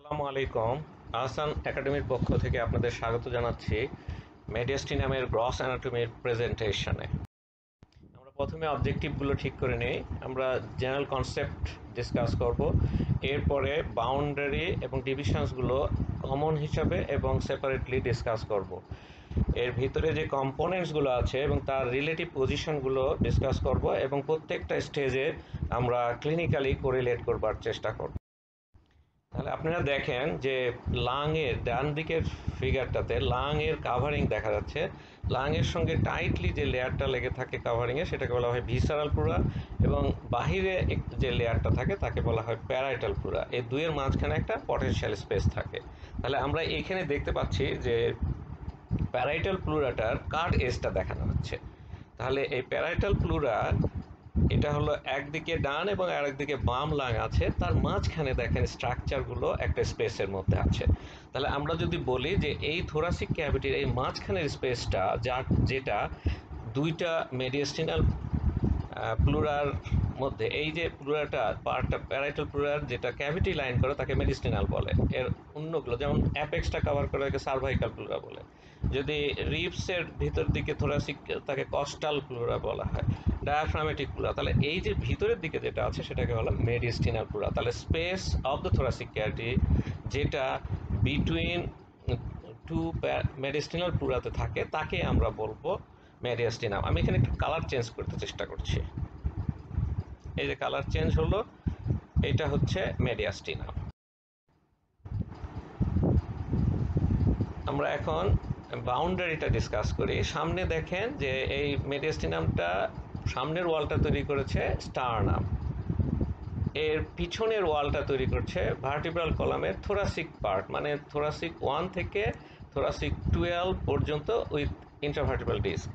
আসসালামু আলাইকুম। আহসান একাডেমির পক্ষ থেকে আপনাদের স্বাগত জানাচ্ছি মেডিয়াস্টিনামের গ্রস অ্যানাটমির প্রেজেন্টেশনে। আমরা প্রথমে অবজেক্টিভগুলো ঠিক করে নিই। আমরা জেনারেল কনসেপ্ট ডিসকাস করব, এরপরে বাউন্ডারি এবং ডিভিশনসগুলো কমন হিসাবে এবং সেপারেটলি ডিসকাস করব। এর ভিতরে যে কম্পোনেন্টসগুলো আছে এবং তার রিলেটিভ পজিশনগুলো ডিসকাস করব এবং প্রত্যেকটা স্টেজে আমরা ক্লিনিক্যালি কোরিলেট করবার চেষ্টা করব। তাহলে আপনারা দেখেন যে লাংয়ের ডান দিকের ফিগারটাতে লাংয়ের কাভারিং দেখা যাচ্ছে। লাংয়ের সঙ্গে টাইটলি যে লেয়ারটা লেগে থাকে কাভারিংয়ে সেটাকে বলা হয় ভিসারাল প্লুরা, এবং বাহিরে যে লেয়ারটা থাকে তাকে বলা হয় প্যারাইটাল প্লুরা। এই দুইয়ের মাঝখানে একটা পটেনশিয়াল স্পেস থাকে। তাহলে আমরা এইখানে দেখতে পাচ্ছি যে প্যারাইটাল প্লুরাটার কার্ড এজটা দেখানো হচ্ছে। তাহলে এই প্যারাইটাল প্লুরা এটা হলো একদিকে ডান এবং আরেকদিকে বাম লাং আছে, তার মাঝখানে দেখেন স্ট্রাকচারগুলো একটা স্পেসের মধ্যে আছে। তাহলে আমরা যদি বলি যে এই থোরাসিক ক্যাভিটির এই মাঝখানের স্পেসটা যেটা দুইটা মেডিয়াস্টিনাল প্লুরার মধ্যে, এই যে প্লুরাটা পার্টটা প্যারাইটাল প্লুরার যেটা ক্যাভিটি লাইন করে তাকে মেডিস্টিনাল বলে। এর অন্যগুলো যেমন অ্যাপেক্সটা কভার করে তাকে সার্ভাইকাল প্লুরা বলে। যদি রিবসের ভিতর দিকে থোরাসিক তাকে কস্টাল প্লুরা বলা হয়, ডায়াফ্রামেটিক প্লুরা। তাহলে এই যে ভিতরের দিকে যেটা আছে সেটাকে বলা মেডিস্টিনাল প্লুরা। তাহলে space of the thoracic cavity যেটা বিটুইন টু মেডিস্টিনাল প্লুরাতে থাকে তাকে আমরা বলবো মেডিয়াস্টিনাম। আমি এখানে একটু কালার চেঞ্জ করতে চেষ্টা করছি। এই যে কালার চেঞ্জ হলো, এটা হচ্ছে মেডিয়াস্টিনাম। আমরা এখন বাউন্ডারিটা ডিসকাস করি। সামনে দেখেন যে এই মেডিয়াস্টিনামটা সামনের ওয়ালটা তৈরি করেছে স্টারনাম, এর পিছনের ওয়ালটা তৈরি করছে ভার্টিব্রাল কলামের থোরাসিক পার্ট, মানে থোরাসিক 1 থেকে থোরাসিক 12 পর্যন্ত উইথ ইন্ট্রাভার্টিব্রাল ডিস্ক।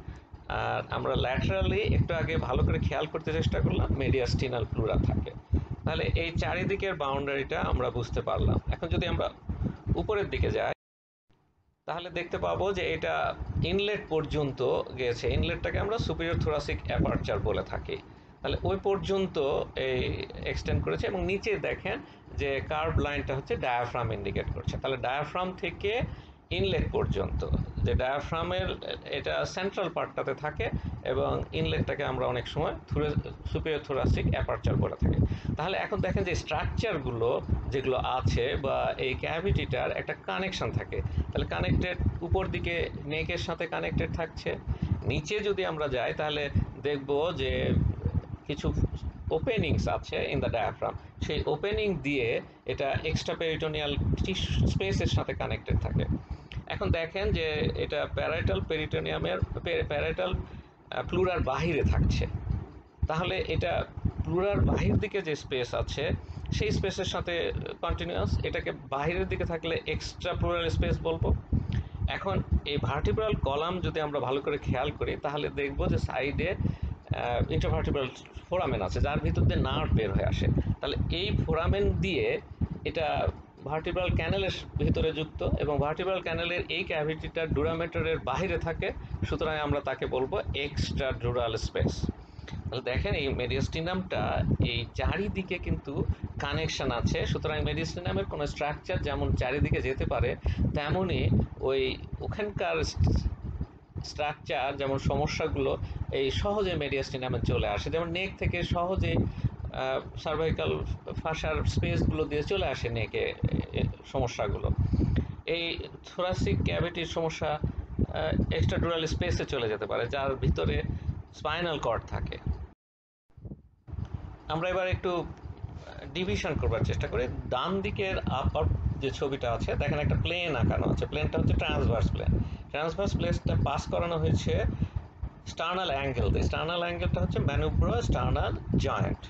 আর আমরা ল্যাটারালি একটু আগে ভালো করে খেয়াল করতে চেষ্টা করলাম, মেডিয়াস্টিনাল প্লুরা থাকে। তাহলে এই চারিদিকের বাউন্ডারিটা আমরা বুঝতে পারলাম। এখন যদি আমরা উপরের দিকে যাই তাহলে দেখতে পাবো যে এটা ইনলেট পর্যন্ত গেছে। ইনলেটটাকে আমরা সুপিরিয়র থোরাসিক অ্যাপারচার বলে থাকি। তাহলে ওই পর্যন্ত এই এক্সটেন্ড করেছে এবং নিচে দেখেন যে কার্ভ লাইনটা হচ্ছে ডায়াফ্রাম ইন্ডিকেট করছে। তাহলে ডায়াফ্রাম থেকে ইনলেট পর্যন্ত, যে ডায়াফ্রামের এটা সেন্ট্রাল পার্টটাতে থাকে এবং ইনলেটটাকে আমরা অনেক সময় সুপিরিয়র থোরাসিক অ্যাপারচার বলে থাকি। তাহলে এখন দেখেন যে স্ট্রাকচারগুলো যেগুলো আছে বা এই ক্যাভিটিটার একটা কানেকশন থাকে। তাহলে কানেক্টেড উপর দিকে নেকের সাথে কানেক্টেড থাকছে। নিচে যদি আমরা যাই তাহলে দেখব যে কিছু ওপেনিংস আছে ইন দ্য ডায়াফ্রাম, সেই ওপেনিং দিয়ে এটা এক্সট্রা পেরিটোনিয়াল স্পেসের সাথে কানেক্টেড থাকে। এখন দেখেন যে এটা প্যারাইটাল পেরিটোনিয়ামের প্যারাইটাল প্লুরার বাহিরে থাকছে। তাহলে এটা প্লুরার বাহির দিকে যে স্পেস আছে সেই স্পেসের সাথে কন্টিনিউয়াস, এটাকে বাহিরের দিকে থাকলে এক্সট্রা প্লুরাল স্পেস বলবো। এখন এই ভার্টিব্রাল কলাম যদি আমরা ভালো করে খেয়াল করি তাহলে দেখব যে সাইডে ইন্টারভার্টিব্রাল ফোরামেন আছে যার ভিতর দিয়ে নার্ভ বের হয়ে আসে। তাহলে এই ফোরামেন দিয়ে এটা ভার্টিব্রাল ক্যানেলের ভিতরে যুক্ত এবং ভার্টিব্রাল ক্যানেলের এই ক্যাভিটিটা ডুরামেটরের বাহিরে থাকে, সুতরাং আমরা তাকে বলবো এক্সট্রা ডুরাল স্পেস। তাহলে দেখেন এই মেডিয়াস্টিনামটা এই চারিদিকে কিন্তু কানেকশন আছে, সুতরাং মেডিয়াস্টিনামের কোনো স্ট্রাকচার যেমন চারিদিকে যেতে পারে তেমনই ওখানকার স্ট্রাকচার যেমন সমস্যাগুলো এই সহজে মেডিয়াস্টিনামে চলে আসে। যেমন নেক থেকে সহজে সার্ভাইকাল ফাসার স্পেসগুলো দিয়ে চলে আসে নেকে সমস্যাগুলো। এই থোরাসিক ক্যাভিটির সমস্যা এক্সট্রাডুরাল স্পেসে চলে যেতে পারে যার ভিতরে স্পাইনাল কর্ড থাকে। আমরা এবার একটু ডিভিশন করবার চেষ্টা করি। ডান দিকের আপার যে ছবিটা আছে দেখেন একটা প্লেন আঁকানো আছে, প্লেনটা হচ্ছে ট্রান্সভার্স প্লেন। ট্রান্সভার্স প্লেনটা পাস করানো হয়েছে স্টার্নাল অ্যাঙ্গেল দিয়ে। স্টার্নাল অ্যাঙ্গেলটা হচ্ছে ম্যানুব্রো স্টার্নাল জয়েন্ট।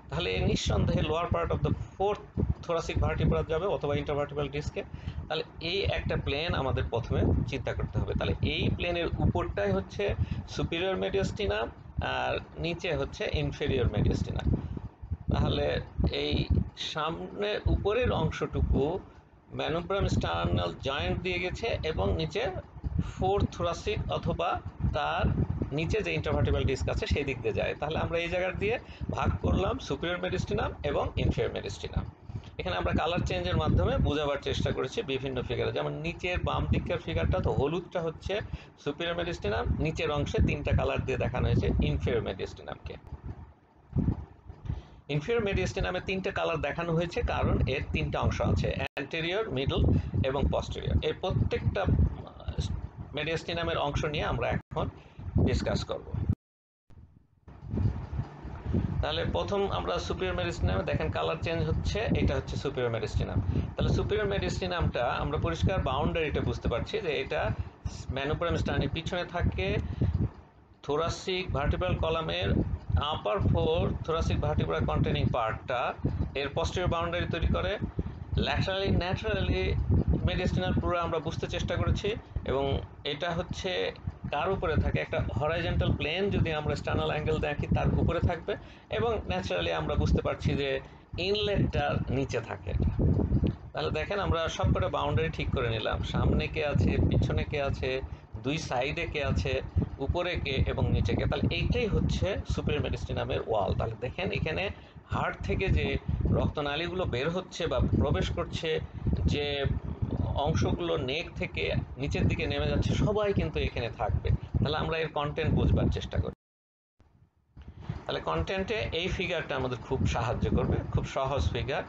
তাহলে নিঃসন্দেহে lower part of the fourth thoracic vertebra যাবে অথবা ইন্টারভার্টিব্রাল ডিস্কে। তাহলে এই একটা প্লেন আমাদের প্রথমে চিন্তা করতে হবে। তাহলে এই প্লেনের উপরটাই হচ্ছে সুপিরিয়র মেডিয়াস্টিনাম আর নিচে হচ্ছে ইনফেরিয়র মেডিয়াস্টিনাম। তাহলে এই সামনের উপরের অংশটুকু ম্যানুব্রাম স্টার্নাল জয়েন্ট দিয়ে গেছে এবং নিচে ফোর্থ থোরাসিক অথবা তার নিচে যে ইন্টারভার্টিব্রাল ডিস্ক আছে সেই দিক দিয়ে যায়। তাহলে আমরা এই জায়গা দিয়ে ভাগ করলাম সুপিরিয়র মেডিয়াস্টিনাম এবং ইনফেরিয়র মেডিয়াস্টিনাম। এখানে আমরা কালার চেঞ্জের মাধ্যমে বোঝাবার চেষ্টা করেছি বিভিন্ন ফিগারে, যেমন নিচের বাম দিকের ফিগারটা তো হলুদটা হচ্ছে সুপিরিয়র মেডিস্টিনাম, নিচের অংশে 3টা কালার দিয়ে দেখানো হয়েছে ইনফেরিয়র মেডিস্টিনামকে। ইনফেরিয়র মেডিস্টিনামে 3টে কালার দেখানো হয়েছে কারণ এর 3টা অংশ আছে, অ্যান্টেরিয়র, মিডল এবং পস্টেরিয়র। এই প্রত্যেকটা মেডিস্টিনামের অংশ নিয়ে আমরা এখন ডিসকাস করব। তাহলে প্রথম আমরা সুপিরিয়র মেডিস্টিনামে দেখেন কালার চেঞ্জ হচ্ছে, এটা হচ্ছে সুপিরিয়র মেডিস্টিনাম। তাহলে সুপিরিয়র মেডিস্টিনামটা আমরা পরিষ্কার বাউন্ডারিটা বুঝতে পারছি যে এটা ম্যানোপ্রাইম স্টার্নির পিছনে থাকে, থোরাসিক ভার্টিব্রাল কলামের আপার ফোর থোরাসিক ভার্টিব্রা কন্টেনিং পার্টটা এর পস্টেরিয়র বাউন্ডারি তৈরি করে। ল্যাটারালি ন্যাচারালি মেডিস্টিনাল পুরো আমরা বুঝতে চেষ্টা করেছি, এবং এটা হচ্ছে কার উপরে থাকে, একটা হরাইজন্টাল প্লেন যদি আমরা স্টার্নাল অ্যাঙ্গেল দেখি তার উপরে থাকবে, এবং ন্যাচারালি আমরা বুঝতে পারছি যে ইনলেটটার নিচে থাকে এটা। তাহলে দেখেন আমরা সবকটা বাউন্ডারি ঠিক করে নিলাম, সামনে কে আছে, পিছনে কে আছে, দুই সাইডে কে আছে, উপরে কে এবং নিচে কে। তাহলে এইটাই হচ্ছে সুপিরিয়র মেডিস্টিনামের ওয়াল। তাহলে দেখেন এখানে হার্ট থেকে যে রক্তনালীগুলো বের হচ্ছে বা প্রবেশ করছে, যে অংশগুলো নেক থেকে নিচের দিকে নেমে যাচ্ছে, সবাই কিন্তু এখানে থাকবে। তাহলে আমরা এর কন্টেন্ট বুঝবার চেষ্টা করি। তাহলে কন্টেন্টে এই ফিগারটা আমাদের খুব সাহায্য করবে, খুব সহজ ফিগার।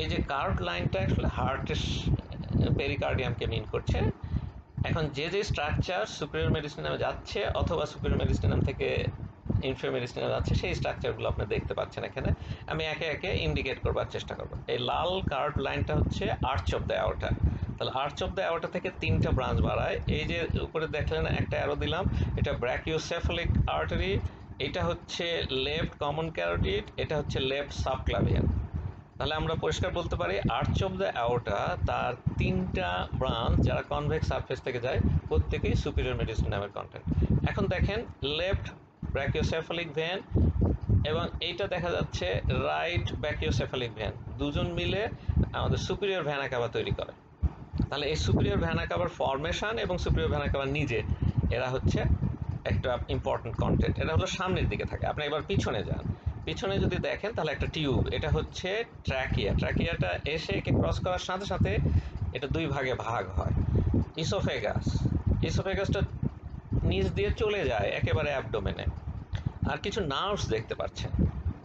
এই যে কার্ভ লাইনটা আসলে হার্টের পেরিকার্ডিয়ামকে মিন করছে। এখন যে যে স্ট্রাকচার সুপিরিয়র মেডিস্টিনামে যাচ্ছে অথবা সুপিরিয়র মেডিস্টিনাম থেকে ইনফেরিয়র মেডিস্টিনামে যাচ্ছে, সেই স্ট্রাকচারগুলো আপনি দেখতে পাচ্ছেন এখানে। আমি একে একে ইন্ডিকেট করবার চেষ্টা করব। এই লাল কার্ভ লাইনটা হচ্ছে আর্চ অফ দ্য অ্যাওর্টা। তাহলে আর্চ অফ দ্য অ্যাওর্টা থেকে 3টা ব্রাঞ্চ বাড়ায়। এই যে উপরে দেখলেন একটা অ্যারো দিলাম, এটা ব্র্যাকিওসেফালিক আর্টারি, এটা হচ্ছে লেফট কমন ক্যারোটিড, এটা হচ্ছে লেফট সাবক্লাভিয়ান। তাহলে আমরা পরিষ্কার বলতে পারি আর্চ অফ দ্য অ্যাওর্টা তার 3টা ব্রাঞ্চ যারা কনভেক্স সারফেস থেকে যায়, প্রত্যেকেই সুপিরিয়র মেডিস্টিনামের কন্টেন্ট। এখন দেখেন লেফট ব্র্যাকিওসেফালিক ভেন এবং এইটা দেখা যাচ্ছে রাইট ব্র্যাকিওসেফালিক ভেন, দুজন মিলে আমাদের সুপিরিয়র ভেনা কাভা তৈরি করে। তাহলে এই সুপিরিয়র ভেনা কাভার ফর্মেশন এবং সুপিরিয়র ভেনা কাভা নিজে, এরা হচ্ছে একটা ইম্পর্টেন্ট কন্টেন্ট। এটা হলো সামনের দিকে থাকে। আপনি এবার পিছনে যান, পিছনে যদি দেখেন তাহলে একটা টিউব, এটা হচ্ছে ট্র্যাকিয়া। ট্র্যাকিয়াটা এসে একে ক্রস করার সাথে সাথে এটা দুই ভাগে ভাগ হয়। ইসোফেগাস, ইসোফেগাসটা নিচ দিয়ে চলে যায় একেবারে অ্যাবডোমেনে। আর কিছু নার্ভস দেখতে পাচ্ছেন,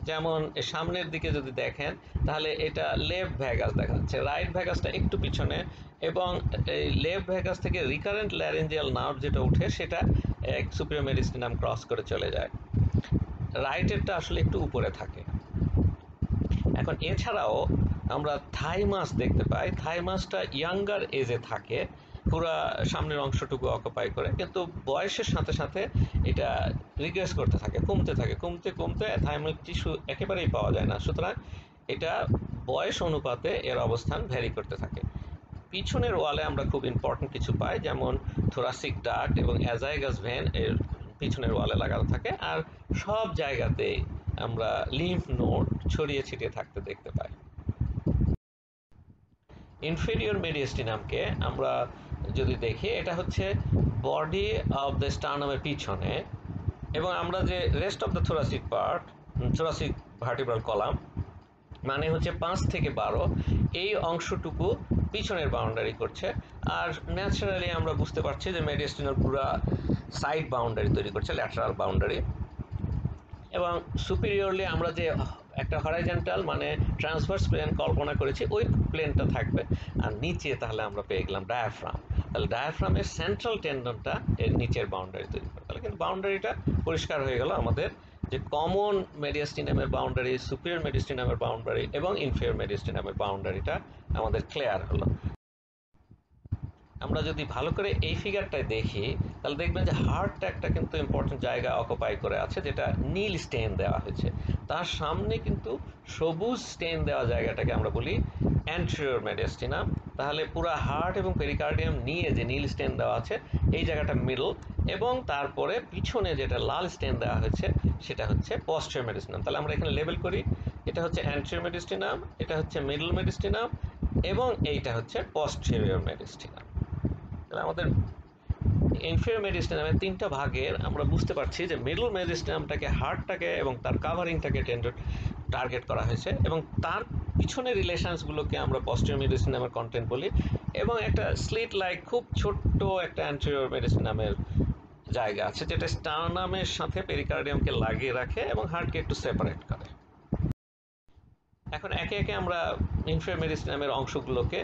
যেমন সামনের দিকে যদি দেখেন তাহলে এটা লেফট ভ্যাগাস দেখা যাচ্ছে, রাইট ভ্যাগাসটা একটু পিছনে, এবং এই লেফট ভ্যাগাস থেকে রিকারেন্ট ল্যারেঞ্জিয়াল নার্ভ যেটা উঠে সেটা সুপিরিয়র মেডিস্টিনাম ক্রস করে চলে যায়। রাইটেরটা আসলে একটু উপরে থাকে। এখন এছাড়াও আমরা থাইমাস দেখতে পাই। থাইমাসটা ইয়াঙ্গার এজে থাকে, পুরা সামনের অংশটুকু অকুপাই করে, কিন্তু বয়সের সাথে সাথে এটা রিগ্রেস করতে থাকে, কমতে থাকে, কমতে কমতে থাইমাস টিস্যু একেবারেই পাওয়া যায় না। সুতরাং এটা বয়স অনুপাতে এর অবস্থান ভ্যারি করতে থাকে। পিছনের ওয়ালে আমরা খুব ইম্পর্টেন্ট কিছু পাই, যেমন থোরাসিক ডাক্ট এবং অ্যাজাইগাস ভেন এর পিছনের ওয়ালে লাগানো থাকে, আর সব জায়গাতেই আমরা লিম্ফ নোড ছড়িয়ে ছিটিয়ে থাকতে দেখতে পাই। ইনফেরিয়র মেডিস্টিনামকে আমরা যদি দেখি, এটা হচ্ছে বডি অফ দ্য স্টার্নামের পিছনে, এবং আমরা যে rest of the thoracic part, thoracic vertebral column মানে হচ্ছে 5 থেকে 12, এই অংশটুকু পিছনের বাউন্ডারি করছে। আর ন্যাচারালি আমরা বুঝতে পারছি যে মেডিস্টিনাল পুরা সাইড বাউন্ডারি তৈরি করছে, ল্যাটারাল বাউন্ডারি। এবং সুপিরিয়রলি আমরা যে একটা হরাইজন্টাল মানে ট্রান্সভার্স প্লেন কল্পনা করেছি, ওই প্লেনটা থাকবে। আর নিচে তাহলে আমরা পেয়ে গেলাম ডায়াফ্রাম। তাহলে ডায়াফ্রামের সেন্ট্রাল টেন্ডনটা এর নিচের বাউন্ডারি তৈরি করে। তাহলে কিন্তু বাউন্ডারিটা পরিষ্কার হয়ে গেল আমাদের, যে কমন মেডিস্টিনামের বাউন্ডারি, সুপিরিয়র মেডিস্টিনামের বাউন্ডারি এবং ইনফেরিয়র মেডিস্টিনামের বাউন্ডারিটা আমাদের ক্লিয়ার হলো। আমরা যদি ভালো করে এই ফিগারটায় দেখি তাহলে দেখবেন যে হার্টটা একটা কিন্তু ইম্পর্টেন্ট জায়গা অকুপাই করে আছে, যেটা নীল স্টেন দেওয়া হয়েছে। তার সামনে কিন্তু সবুজ স্টেন দেওয়া জায়গাটাকে আমরা বলি অ্যান্টেরিয়র মেডিস্টিনাম। তাহলে পুরো হার্ট এবং পেরিকার্ডিয়াম নিয়ে যে নীল স্টেন দেওয়া আছে, এই জায়গাটা মিডল, এবং তারপরে পিছনে যেটা লাল স্টেন দেওয়া হয়েছে সেটা হচ্ছে পস্টেরিয়র মেডিস্টিনাম। তাহলে আমরা এখানে লেবেল করি, এটা হচ্ছে অ্যান্টেরিয়র মেডিস্টিনাম, এটা হচ্ছে মিডল মেডিস্টিনাম, এবং এইটা হচ্ছে পস্টেরিয়র মেডিস্টিনাম। তাহলে আমাদের ইনফেরিয়র মেডিস্টিনামের 3টা ভাগের আমরা বুঝতে পারছি যে মিডল মেডিস্টিনামটাকে, হার্টটাকে এবং তার কাভারিংটাকে টার্গেট করা হয়েছে এবং তার পিছনে রিলেশনসগুলোকে আমরা পস্টেরিয়র মেডিসিনামের কন্টেন্ট বলি এবং একটা স্লিট লাইক খুব ছোট্ট একটা অ্যান্টেরিয়র মেডিসিনামের জায়গা আছে যেটা স্টারনামের সাথে পেরিকার্ডিয়ামকে লাগিয়ে রাখে এবং হার্টকে একটু সেপারেট করে। এখন একে একে আমরা ইনফেরিয়র মেডিসিনামের অংশগুলোকে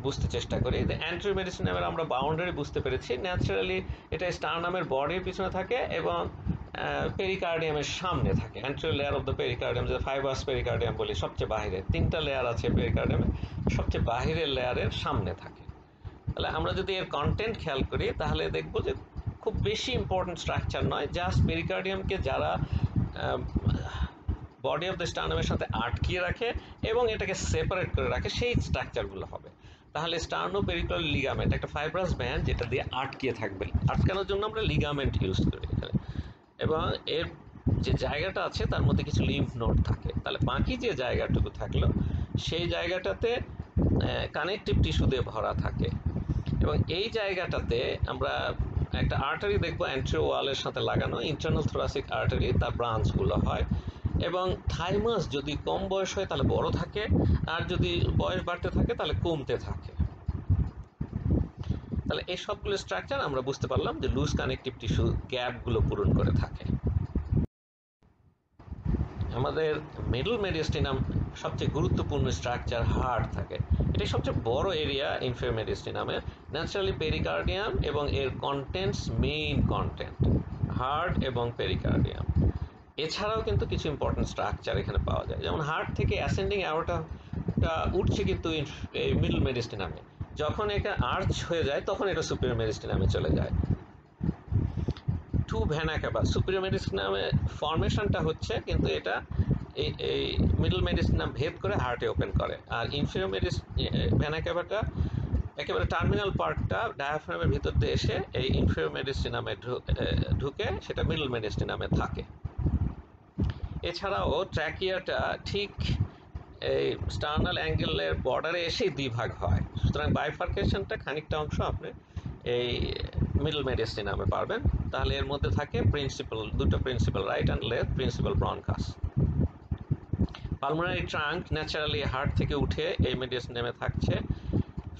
বুঝতে চেষ্টা করি। অ্যান্টেরিয়র মেডিসিনামের আমরা বাউন্ডারি বুঝতে পেরেছি। ন্যাচারালি এটা স্টারনামের বডির পিছনে থাকে এবং পেরিকার্ডিয়ামের সামনে থাকে। Anterior layer of the pericardium, যে ফাইবার্স পেরিকার্ডিয়াম বলি, সবচেয়ে বাহিরে 3টা লেয়ার আছে পেরিকার্ডিয়ামে, সবচেয়ে বাহিরের লেয়ারের সামনে থাকে। তাহলে আমরা যদি এর কন্টেন্ট খেয়াল করি তাহলে দেখব যে খুব বেশি ইম্পর্টেন্ট স্ট্রাকচার নয়, জাস্ট পেরিকার্ডিয়ামকে যারা বডি অফ দ্য স্টারনামের সাথে আটকিয়ে রাখে এবং এটাকে সেপারেট করে রাখে, সেই স্ট্রাকচারগুলো হবে। তাহলে স্টার্নো পেরিকার্ডিয়াল লিগামেন্ট একটা ফাইব্রাস ব্যান্ড যেটা দিয়ে আটকিয়ে থাকবে, আটকানোর জন্য আমরা লিগামেন্ট ইউজ করি এখানে, এবং এর যে জায়গাটা আছে তার মধ্যে কিছু লিম্ফ নোড থাকে। তাহলে বাকি যে জায়গাটুকু থাকলো সেই জায়গাটাতে কানেকটিভ টিস্যু দিয়ে ভরা থাকে এবং এই জায়গাটাতে আমরা একটা আর্টারি দেখবো অ্যান্টেরিয়র ওয়ালের সাথে লাগানো, ইন্টারনাল থোরাসিক আর্টারি, তার ব্রাঞ্চগুলো হয় এবং থাইমাস যদি কম বয়স হয় তাহলে বড় থাকে, আর যদি বয়স বাড়তে থাকে তাহলে কমতে থাকে। তাহলে এই সবগুলো স্ট্রাকচার আমরা বুঝতে পারলাম যে লুজ কানেকটিভ টিস্যু গ্যাপগুলো পূরণ করে থাকে। আমাদের মিডল মেডিয়াস্টিনাম সবচেয়ে গুরুত্বপূর্ণ স্ট্রাকচার হার্ট থাকে, এটাই সবচেয়ে বড় এরিয়া ইনফেরিয়র মেডিয়াস্টিনামে। ন্যাচারালি পেরিকার্ডিয়াম এবং এর কন্টেন্টস, মেইন কন্টেন্ট হার্ট এবং পেরিকার্ডিয়াম। এছাড়াও কিন্তু কিছু ইম্পর্টেন্ট স্ট্রাকচার এখানে পাওয়া যায়, যেমন হার্ট থেকে অ্যাসেন্ডিং অ্যাওর্টাটা উঠছে কিন্তু এই মিডল মেডিয়াস্টিনামে, যখন এটা আর্চ হয়ে যায় তখন এটা সুপিরিয়র মেডিয়াস্টিনামে চলে যায়। টু ভেনা ক্যাভা, সুপিরিয়র মেডিয়াস্টিনামে ফর্মেশনটা হচ্ছে কিন্তু এটা এই মিডল মেডিয়াস্টিনাম ভেদ করে হার্টে ওপেন করে, আর ইনফেরিয়র ভেনা ক্যাভাটা একেবারে টার্মিনাল পার্টটা ডায়াফ্রামের ভিতর দিয়ে এসে এই ইনফেরিয়র মেডিয়াস্টিনামে ঢুকে সেটা মিডল মেডিয়াস্টিনামে থাকে। এছাড়াও ট্র্যাকিয়াটা ঠিক এই স্টার্নাল অ্যাঙ্গেলের বর্ডারে এসেই 2 ভাগ হয়, সুতরাং বাইফার্কেশনটা খানিকটা অংশ আপনি এই মিডল মেডিয়াস্টিনামে পারবেন। তাহলে এর মধ্যে থাকে দুটো principal, right and left principal bronchus. Pulmonary trunk naturally heart থেকে উঠে এই মেডিয়াস্টিনামে থাকছে।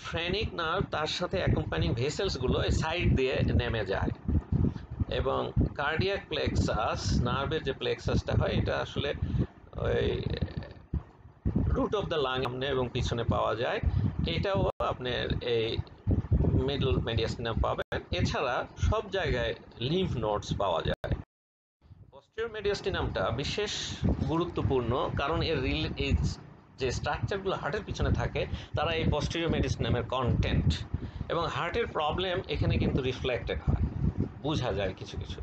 ফ্রেনিক নার্ভ তার সাথে অ্যাকম্পানিং ভেসেলসগুলো এই সাইড দিয়ে নেমে যায় এবং কার্ডিয়াক প্লেক্সাস, নার্ভের যে প্লেক্সাসটা হয় এটা আসলে ওই রুট অফ দ্য লাং সামনে এবং পিছনে পাওয়া যায়, এটাও আপনার এই মিডল মেডিয়াস্টিনাম পাবেন। এছাড়া সব জায়গায় লিম্ফ নোডস পাওয়া যায়। পস্টেরিয়র মেডিয়াস্টিনামটা বিশেষ গুরুত্বপূর্ণ কারণ এর যে স্ট্রাকচারগুলো হার্টের পিছনে থাকে তারা এই পস্টেরিয়র মেডিয়াস্টিনামের কন্টেন্ট, এবং হার্টের প্রবলেম এখানে কিন্তু রিফ্লেক্টেড হয়, বোঝা যায় কিছু কিছু।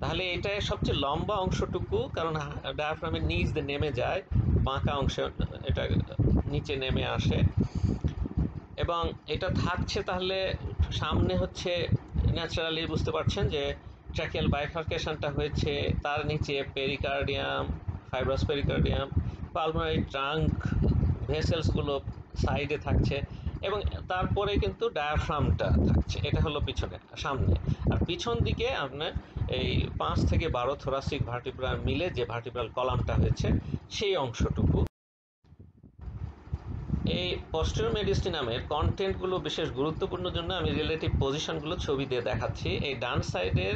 তাহলে এটা সবচেয়ে লম্বা অংশটুকু, কারণ ডায়াফ্রামের নিচ দিয়ে নেমে যায়, বাঁকা অংশে এটা নিচে নেমে আসে এবং এটা থাকছে। তাহলে সামনে হচ্ছে ন্যাচারালি বুঝতে পারছেন যে ট্র্যাকিয়াল বাইফার্কেশনটা হয়েছে, তার নিচে pericardium, fibrous pericardium, pulmonary trunk, ভেসেলসগুলো সাইডে থাকছে এবং তারপরে কিন্তু ডায়াফ্রামটা থাকছে, এটা হলো পিছনে। সামনে আর পিছন দিকে আপনার এই 5 থেকে 12 থোরাসিক ভার্টিব্রাল মিলে যে ভার্টিব্রাল কলামটা হয়েছে সেই অংশটুকু। এই পস্টেরিয়র মেডিয়াস্টিনামের কন্টেন্টগুলো বিশেষ গুরুত্বপূর্ণ জন্য আমি রিলেটিভ পজিশনগুলো ছবি দিয়ে দেখাচ্ছি। এই ডান সাইডের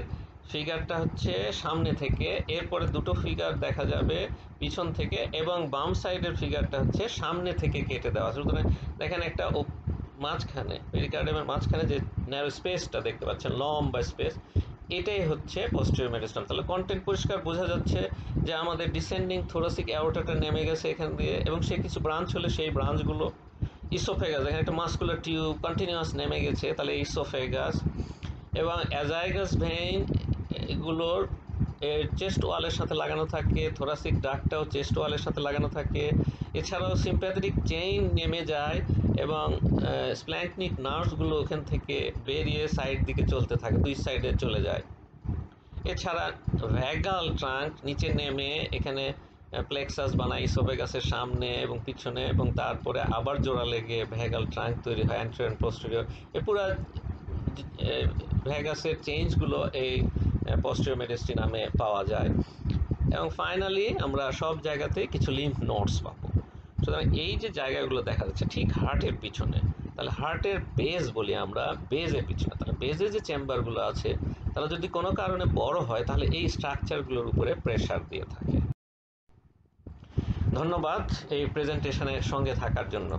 ফিগারটা হচ্ছে সামনে থেকে, এরপরে দুটো ফিগার দেখা যাবে পিছন থেকে, এবং বাম সাইডের ফিগারটা হচ্ছে সামনে থেকে কেটে দেওয়া। সুতরাং দেখেন একটা মাঝখানে পেরিকার্ডিয়ামের মাঝখানে যে ন্যারো স্পেসটা দেখতে পাচ্ছেন, লম্বা স্পেস, এটাই হচ্ছে পস্টেরিয়র মেডিয়াস্টিনাম। তাহলে কন্টেন্ট পরিষ্কার বোঝা যাচ্ছে যে আমাদের ডিসেন্ডিং থোরাসিক অ্যাওর্টাটা নেমে গেছে এখান দিয়ে, এবং সে কিছু ব্রাঞ্চ হলে সেই ব্রাঞ্চগুলো ইসোফেগাস, এখানে একটা মাস্কুলার টিউব কন্টিনিউয়াস নেমে গেছে, তাহলে ইসোফেগাস এবং অ্যাজাইগাস ভেইন এগুলোর চেস্ট ওয়ালের সাথে লাগানো থাকে, থোরাসিক ডাক্টটাও চেস্ট ওয়ালের সাথে লাগানো থাকে। এছাড়াও সিম্প্যাথেটিক চেইন নেমে যায় এবং স্প্ল্যাঙ্কনিক নার্ভসগুলো ওখান থেকে বেরিয়ে সাইড দিকে চলতে থাকে, 2 সাইডে চলে যায়। এছাড়া ভ্যাগাল ট্রাঙ্ক নিচে নেমে এখানে প্লেক্সাস বানায় ইসোফেগাসের সামনে এবং পিছনে, এবং তারপরে আবার জোড়া লেগে ভ্যাগাল ট্রাঙ্ক তৈরি হয় অ্যান্টেরিয়র পোস্টেরিয়র। এ পুরো ভ্যাগাসের চেঞ্জগুলো এই পস্টেরিয়র মেডিয়াস্টিনামে পাওয়া যায়। এবং ফাইনালি আমরা সব জায়গাতেই কিছু লিম্ফ নোডস পাবো। সুতরাং এই যে জায়গাগুলো দেখা যাচ্ছে ঠিক হার্টের পিছনে, তাহলে হার্টের বেজ বলি আমরা, বেজের পিছনে, তাহলে বেজে যে চেম্বারগুলো আছে তাহলে যদি কোনো কারণে বড় হয় তাহলে এই স্ট্রাকচারগুলোর উপরে প্রেসার দিয়ে থাকে। ধন্যবাদ এই প্রেজেন্টেশনের সঙ্গে থাকার জন্য।